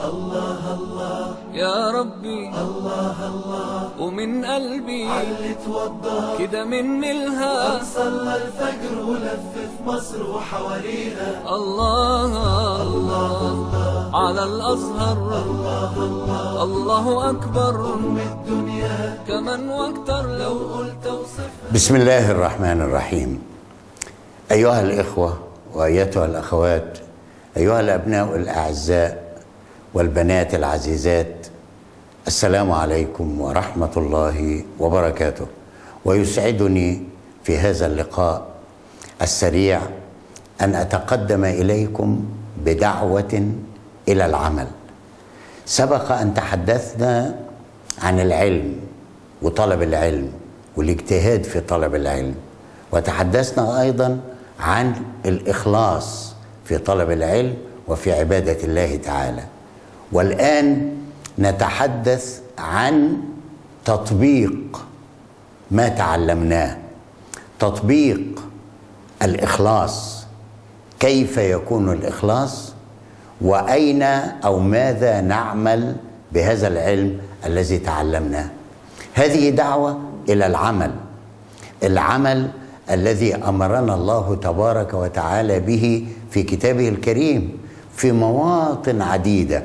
الله الله يا ربي الله الله ومن قلبي علي توضى كده مني الها صلى الفجر ولف في مصر وحواليها الله الله على الأزهر الله الله أكبر أم الدنيا كمان واكتر لو قلت اوصف. بسم الله الرحمن الرحيم. أيها الإخوة وأيتها الأخوات، أيها الأبناء الأعزاء والبنات العزيزات، السلام عليكم ورحمة الله وبركاته. ويسعدني في هذا اللقاء السريع أن أتقدم إليكم بدعوة إلى العمل. سبق أن تحدثنا عن العلم وطلب العلم والاجتهاد في طلب العلم، وتحدثنا أيضا عن الإخلاص في طلب العلم وفي عبادة الله تعالى. والآن نتحدث عن تطبيق ما تعلمناه، تطبيق الإخلاص. كيف يكون الإخلاص؟ وأين أو ماذا نعمل بهذا العلم الذي تعلمناه؟ هذه دعوة إلى العمل، العمل الذي أمرنا الله تبارك وتعالى به في كتابه الكريم في مواطن عديدة.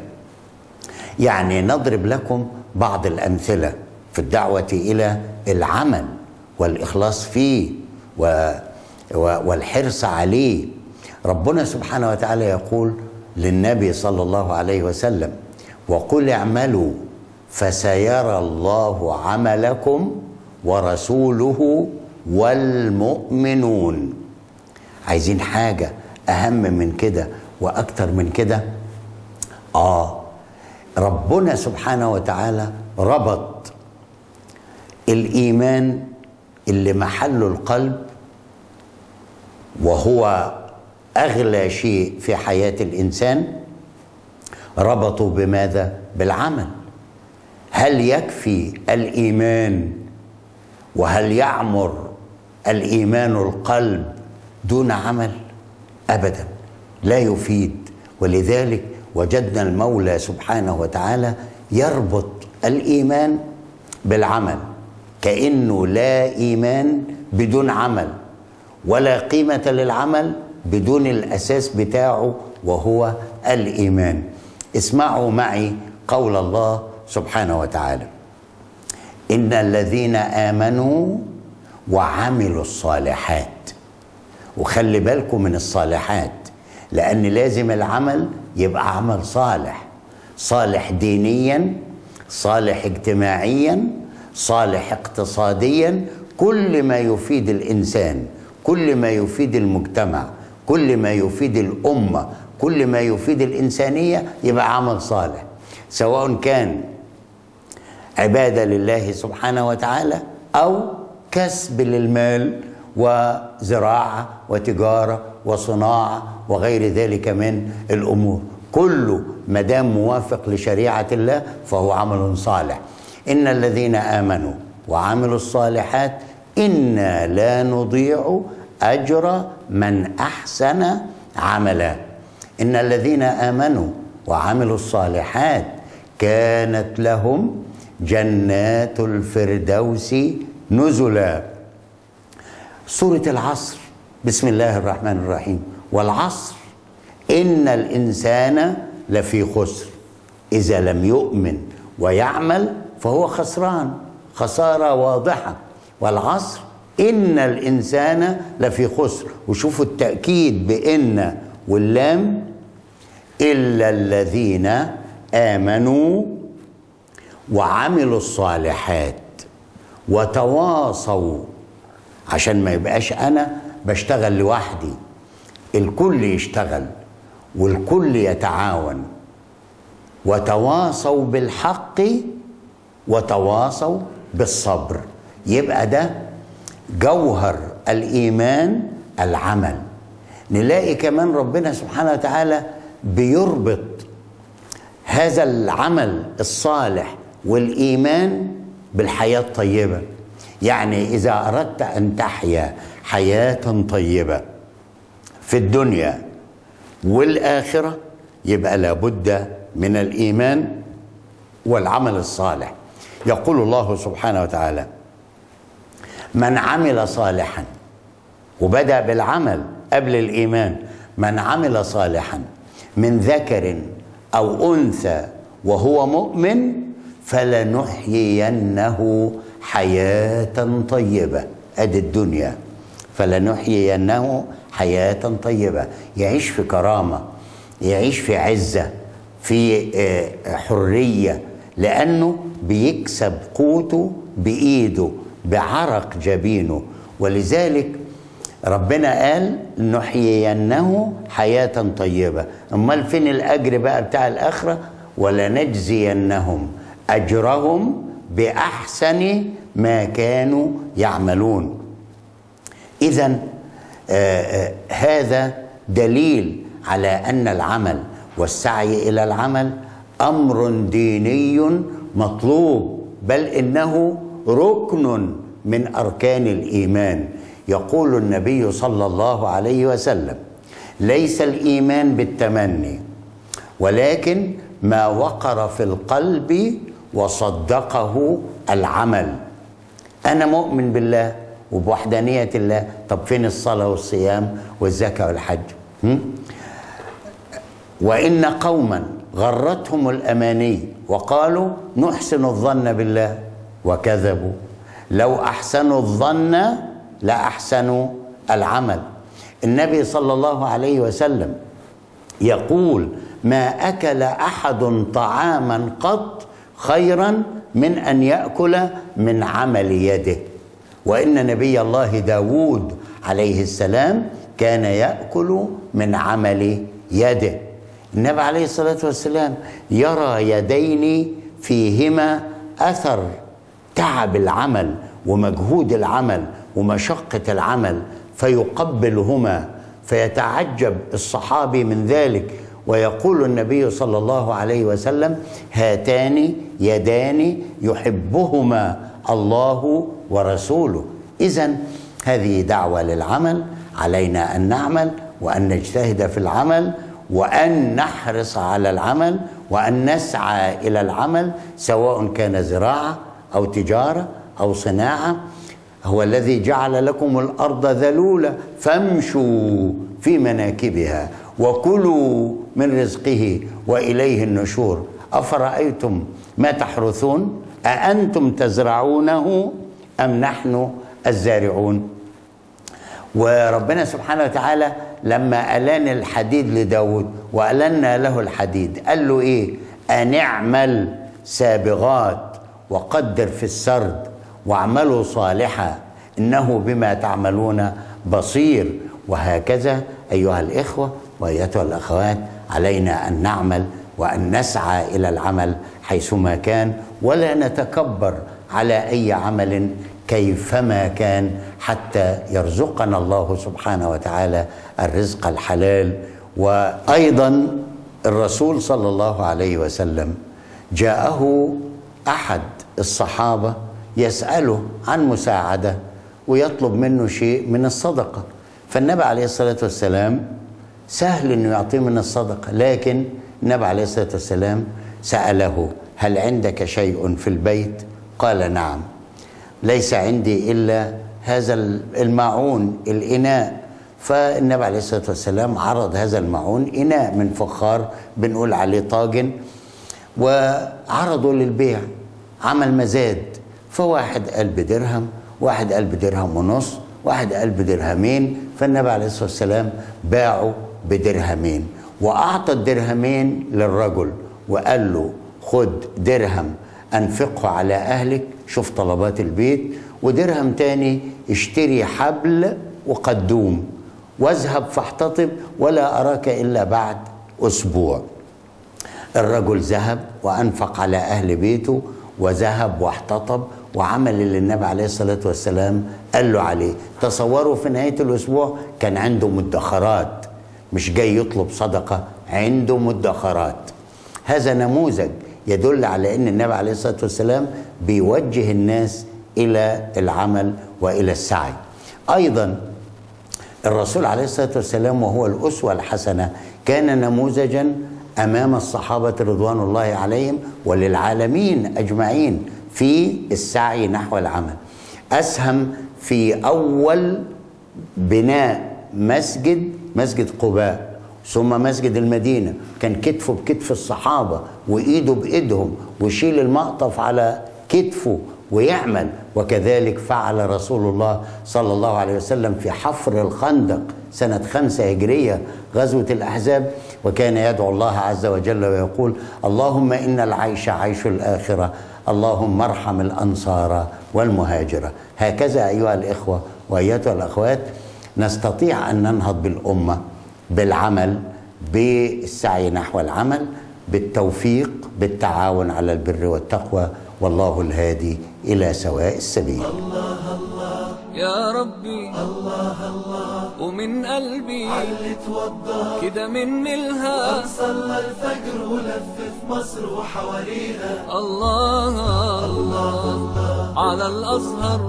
يعني نضرب لكم بعض الأمثلة في الدعوة إلى العمل والإخلاص فيه والحرص عليه. ربنا سبحانه وتعالى يقول للنبي صلى الله عليه وسلم: وقل اعملوا فسيرى الله عملكم ورسوله والمؤمنون. عايزين حاجة أهم من كده وأكتر من كده؟ ربنا سبحانه وتعالى ربط الإيمان اللي محله القلب وهو أغلى شيء في حياة الإنسان، ربطوا بماذا؟ بالعمل. هل يكفي الإيمان وهل يعمر الإيمان القلب دون عمل؟ أبدا، لا يفيد. ولذلك وجدنا المولى سبحانه وتعالى يربط الإيمان بالعمل، كأنه لا إيمان بدون عمل، ولا قيمة للعمل بدون الأساس بتاعه وهو الإيمان. اسمعوا معي قول الله سبحانه وتعالى: إن الذين آمنوا وعملوا الصالحات. وخلي بالكم من الصالحات، لأن لازم العمل يبقى عمل صالح، صالح دينيا، صالح اجتماعيا، صالح اقتصاديا، كل ما يفيد الإنسان، كل ما يفيد المجتمع، كل ما يفيد الأمة، كل ما يفيد الإنسانية يبقى عمل صالح، سواء كان عبادة لله سبحانه وتعالى أو كسب للمال وزراعة وتجارة وصناعة وغير ذلك من الأمور. كله مدام موافق لشريعة الله فهو عمل صالح. إن الذين آمنوا وعملوا الصالحات إنا لا نضيع أجر من أحسن عملا. إن الذين آمنوا وعملوا الصالحات كانت لهم جنات الفردوس نزلا. سورة العصر، بسم الله الرحمن الرحيم: والعصر إن الإنسان لفي خسر إذا لم يؤمن ويعمل فهو خسران، خسارة واضحة. والعصر إن الإنسان لفي خسر. وشوفوا التأكيد بإن واللام: إلا الذين آمنوا وعملوا الصالحات وتواصوا. عشان ما يبقاش أنا بشتغل لوحدي، الكل يشتغل والكل يتعاون. وتواصوا بالحق وتواصوا بالصبر. يبقى ده جوهر الإيمان، العمل. نلاقي كمان ربنا سبحانه وتعالى بيربط هذا العمل الصالح والإيمان بالحياة الطيبة. يعني إذا أردت أن تحيا حياة طيبة في الدنيا والآخرة يبقى لابد من الإيمان والعمل الصالح. يقول الله سبحانه وتعالى: من عمل صالحا، وبدأ بالعمل قبل الإيمان، من عمل صالحا من ذكر أو أنثى وهو مؤمن فلنحيينه حياة طيبة. أدي الدنيا، فلنحيينه حياة طيبة، يعيش في كرامة، يعيش في عزة، في حرية، لأنه بيكسب قوته بإيده بعرق جبينه. ولذلك ربنا قال نحيينه حياة طيبة. أمال فين الأجر بقى بتاع الآخرة؟ ولنجزينهم أجرهم بأحسن ما كانوا يعملون. إذن هذا دليل على أن العمل والسعي إلى العمل أمر ديني مطلوب، بل إنه ركن من أركان الإيمان. يقول النبي صلى الله عليه وسلم: ليس الإيمان بالتمني، ولكن ما وقر في القلب وصدقه العمل. أنا مؤمن بالله وبوحدانية الله، طب فين الصلاة والصيام والزكاة والحج؟ وإن قوما غرتهم الأماني وقالوا نحسن الظن بالله وكذبوا. لو أحسنوا الظن لأحسنوا العمل. النبي صلى الله عليه وسلم يقول: ما أكل أحد طعاما قط خيرا من أن يأكل من عمل يده. وإن نبي الله داود عليه السلام كان يأكل من عمل يده. النبي عليه الصلاة والسلام يرى يدين فيهما أثر تعب العمل ومجهود العمل ومشقة العمل، فيقبلهما، فيتعجب الصحابي من ذلك، ويقول النبي صلى الله عليه وسلم: هاتان يدان يحبهما الله ورسوله. إذن هذه دعوة للعمل، علينا أن نعمل وأن نجتهد في العمل وأن نحرص على العمل وأن نسعى إلى العمل، سواء كان زراعة أو تجارة أو صناعة. هو الذي جعل لكم الأرض ذلولة فامشوا في مناكبها وكلوا من رزقه وإليه النشور. أفرأيتم ما تحرثون أأنتم تزرعونه أم نحن الزارعون؟ وربنا سبحانه وتعالى لما ألان الحديد لداود وألنا له الحديد قال له إيه؟ أن اعمل سابغات وقدر في السرد واعملوا صالحا إنه بما تعملون بصير. وهكذا أيها الإخوة وأيتها الأخوات، علينا أن نعمل وأن نسعى إلى العمل حيثما كان، ولا نتكبر على أي عمل كيفما كان، حتى يرزقنا الله سبحانه وتعالى الرزق الحلال. وأيضا الرسول صلى الله عليه وسلم جاءه أحد الصحابة يسأله عن مساعدة ويطلب منه شيء من الصدقة، فالنبي عليه الصلاة والسلام سهل أنه يعطيه من الصدقة، لكن النبي عليه الصلاة والسلام سأله: هل عندك شيء في البيت؟ قال: نعم، ليس عندي إلا هذا الماعون، الإناء. فالنبي عليه الصلاة والسلام عرض هذا الماعون، إناء من فخار بنقول عليه طاجن، وعرضه للبيع، عمل مزاد. فواحد قال بدرهم، واحد قال بدرهم ونص، واحد قال بدرهمين، فالنبي عليه الصلاة والسلام باعه بدرهمين، وأعطى الدرهمين للرجل وقال له: خد درهم أنفقه على أهلك، شوف طلبات البيت، ودرهم تاني اشتري حبل وقدوم، واذهب فاحتطب ولا أراك إلا بعد أسبوع. الرجل ذهب وأنفق على أهل بيته، وذهب واحتطب وعمل اللي النبي عليه الصلاة والسلام قال له عليه. تصوروا في نهاية الأسبوع كان عنده مدخرات، مش جاي يطلب صدقة، عنده مدخرات. هذا نموذج يدل على أن النبي عليه الصلاة والسلام بيوجه الناس إلى العمل وإلى السعي. أيضا الرسول عليه الصلاة والسلام وهو الأسوة الحسنة كان نموذجا أمام الصحابة رضوان الله عليهم وللعالمين أجمعين في السعي نحو العمل. أسهم في أول بناء مسجد قباء، ثم مسجد المدينة، كان كتفه بكتف الصحابة وإيده بإيدهم، ويشيل المقطف على كتفه ويعمل. وكذلك فعل رسول الله صلى الله عليه وسلم في حفر الخندق سنة 5 هجرية، غزوة الأحزاب، وكان يدعو الله عز وجل ويقول: اللهم إن العيش عيش الآخرة، اللهم ارحم الأنصار والمهاجرة. هكذا أيها الإخوة وأيتها الأخوات نستطيع أن ننهض بالأمة بالعمل، بالسعي نحو العمل، بالتوفيق، بالتعاون على البر والتقوى، والله الهادي إلى سواء السبيل. يا ربي الله الله ومن قلبي علي توضى كده مني الها صلى الفجر ولف في مصر وحواليها. الله الله على الأزهر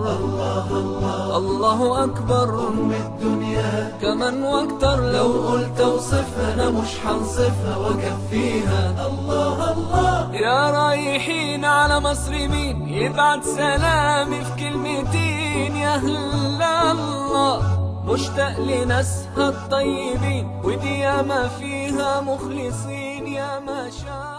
الله أكبر أم الدنيا كمان واكتر لو قلت اوصفها أنا مش هنصفها وأكفيها. الله الله يا رايحين على مصر مين يبعت سلامي في كلمتين؟ يا أهل الله مشتاق لناسها الطيبين ودي ياما فيها مخلصين، يا ما شاء